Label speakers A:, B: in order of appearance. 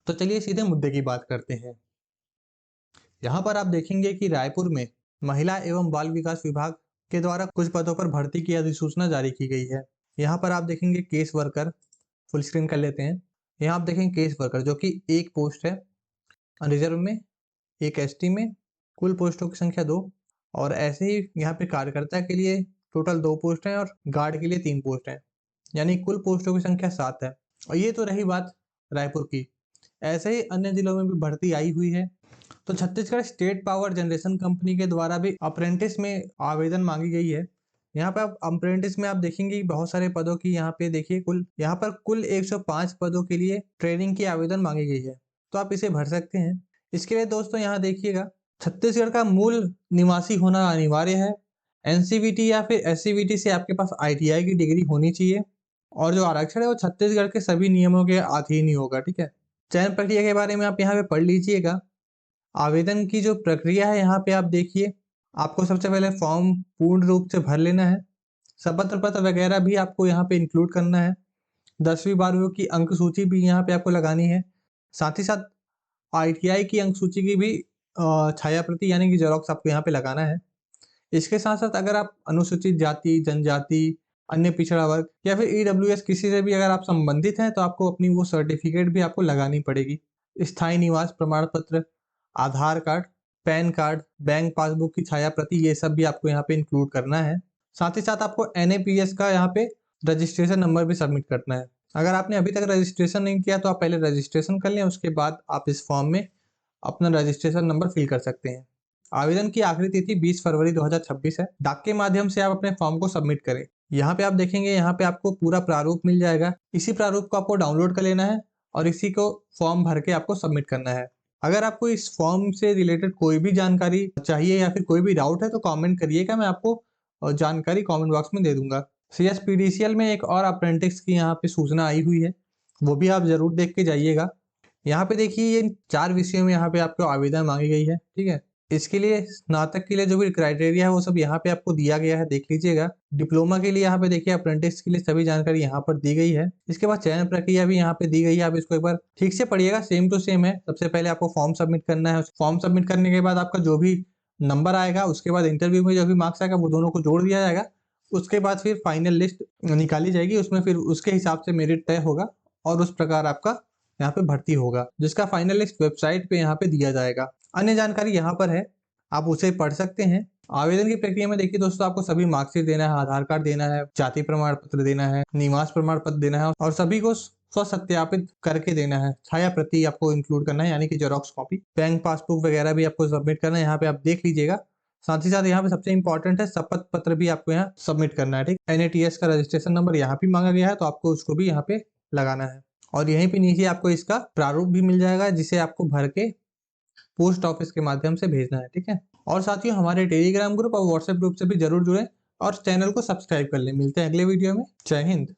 A: तो चलिए सीधे मुद्दे की बात करते हैं। यहाँ पर आप देखेंगे कि रायपुर में महिला एवं बाल विकास विभाग के द्वारा कुछ पदों पर भर्ती की अधिसूचना जारी की गई है। यहाँ पर आप देखेंगे केस वर्कर, फुल स्क्रीन कर लेते हैं। यहाँ आप देखेंगे केस वर्कर जो कि एक पोस्ट है, रिजर्व में एक, एसटी में। कुल पोस्टों की संख्या 2 और ऐसे ही यहाँ पे कार्यकर्ता के लिए टोटल 2 पोस्ट हैं और गार्ड के लिए 3 पोस्ट हैं, यानी कुल पोस्टों की संख्या 7 है। और ये तो रही बात रायपुर की। ऐसे ही अन्य जिलों में भी भर्ती आई हुई है। तो Chhattisgarh state power generation company के द्वारा भी अप्रेंटिस में आवेदन मांगी गई है। यहाँ पे आप अप्रेंटिस में आप देखेंगे कि बहुत सारे पदों की यहाँ पे देखिए यहाँ पर कुल 105 पदों के लिए ट्रेनिंग की आवेदन मांगी गई है, तो आप इसे भर सकते हैं। इसके लिए दोस्तों यहाँ देखिएगा, छत्तीसगढ़ का मूल निवासी होना अनिवार्य है। एनसीवीटी या फिर एससीवीटी से आपके पास आईटीआई की डिग्री होनी चाहिए और जो आरक्षण है वो छत्तीसगढ़ के सभी नियमों के अधीन ही होगा। ठीक है, चयन प्रक्रिया के बारे में आप यहाँ पे पढ़ लीजिएगा। आवेदन की जो प्रक्रिया है यहाँ पे आप देखिए, आपको सबसे पहले फॉर्म पूर्ण रूप से भर लेना है। शपथ पत्र वगैरह भी आपको यहाँ पे इंक्लूड करना है। 10वीं 12वीं की अंक सूची भी यहाँ पे आपको लगानी है। साथ ही साथ आईटीआई की अंक सूची की भी छाया प्रति यानी कि जेरॉक्स आपको यहाँ पे लगाना है। इसके साथ साथ अगर आप अनुसूचित जाति, जनजाति, अन्य पिछड़ा वर्ग या फिर ईडब्ल्यूएस किसी से भी अगर आप संबंधित हैं तो आपको अपनी वो सर्टिफिकेट भी आपको लगानी पड़ेगी। स्थायी निवास प्रमाण पत्र, Aadhaar card, PAN card, bank passbook की छाया प्रति, ये सब भी आपको यहाँ पे इंक्लूड करना है। साथ ही साथ आपको एनएपीएस का यहाँ पे रजिस्ट्रेशन नंबर भी सबमिट करना है। अगर आपने अभी तक रजिस्ट्रेशन नहीं किया तो आप पहले रजिस्ट्रेशन कर लें, उसके बाद आप इस फॉर्म में अपना रजिस्ट्रेशन नंबर फिल कर सकते हैं। आवेदन की आखिरी तिथि 20 फरवरी 2026 है। डाक के माध्यम से आप अपने फॉर्म को सबमिट करें। यहाँ पे आप देखेंगे, यहाँ पे आपको पूरा प्रारूप मिल जाएगा। इसी प्रारूप को आपको डाउनलोड कर लेना है और इसी को फॉर्म भर के आपको सबमिट करना है। अगर आपको इस फॉर्म से रिलेटेड कोई भी जानकारी चाहिए या फिर कोई भी डाउट है तो कमेंट करिएगा, मैं आपको जानकारी कमेंट बॉक्स में दे दूंगा। सीएसपीडीसीएल में एक और अप्रेंटिस की यहाँ पे सूचना आई हुई है, वो भी आप जरूर देख के जाइएगा। यहाँ पे देखिए, ये 4 विषयों में यहाँ पे आपको आवेदन मांगी गई है। ठीक है, इसके लिए स्नातक के लिए जो भी क्राइटेरिया है वो सब यहाँ पे आपको दिया गया है, देख लीजिएगा। डिप्लोमा के लिए यहाँ पे देखिए, अप्रेंटिस के लिए सभी जानकारी यहाँ पर दी गई है। इसके बाद चयन प्रक्रिया भी यहाँ पे दी गई है, आप इसको एक बार ठीक से पढ़िएगा, सेम टू सेम है। सबसे पहले आपको फॉर्म सबमिट करना है। फॉर्म सबमिट करने के बाद आपका जो भी नंबर आएगा, उसके बाद इंटरव्यू में जो भी मार्क्स आएगा वो दोनों को जोड़ दिया जाएगा। उसके बाद फिर फाइनल लिस्ट निकाली जाएगी, उसमें फिर उसके हिसाब से मेरिट तय होगा और उस प्रकार आपका यहाँ पे भर्ती होगा, जिसका फाइनल लिस्ट वेबसाइट पे यहाँ पे दिया जाएगा। अन्य जानकारी यहाँ पर है, आप उसे पढ़ सकते हैं। आवेदन की प्रक्रिया में देखिए दोस्तों, आपको सभी मार्कशीट देना है, आधार कार्ड देना है, जाति प्रमाण पत्र देना है, निवास प्रमाण पत्र देना है और सभी को स्वसत्यापित करके देना है। छाया प्रति आपको इंक्लूड करना है, यानी कि जेरॉक्स कॉपी। बैंक पासबुक वगैरह भी आपको सबमिट करना है, यहाँ पे आप देख लीजिएगा। साथ ही साथ यहाँ पे सबसे इंपॉर्टेंट है, शपथ पत्र भी आपको यहाँ सबमिट करना है। ठीक, एनएटीएस का रजिस्ट्रेशन नंबर यहाँ पे मांगा गया है, तो आपको उसको भी यहाँ पे लगाना है। और यहीं पे नीचे आपको इसका प्रारूप भी मिल जाएगा, जिसे आपको भर के पोस्ट ऑफिस के माध्यम से भेजना है। ठीक है, और साथियों हमारे टेलीग्राम ग्रुप और व्हाट्सएप ग्रुप से भी जरूर जुड़ें और चैनल को सब्सक्राइब कर लें। मिलते हैं अगले वीडियो में। जय हिंद।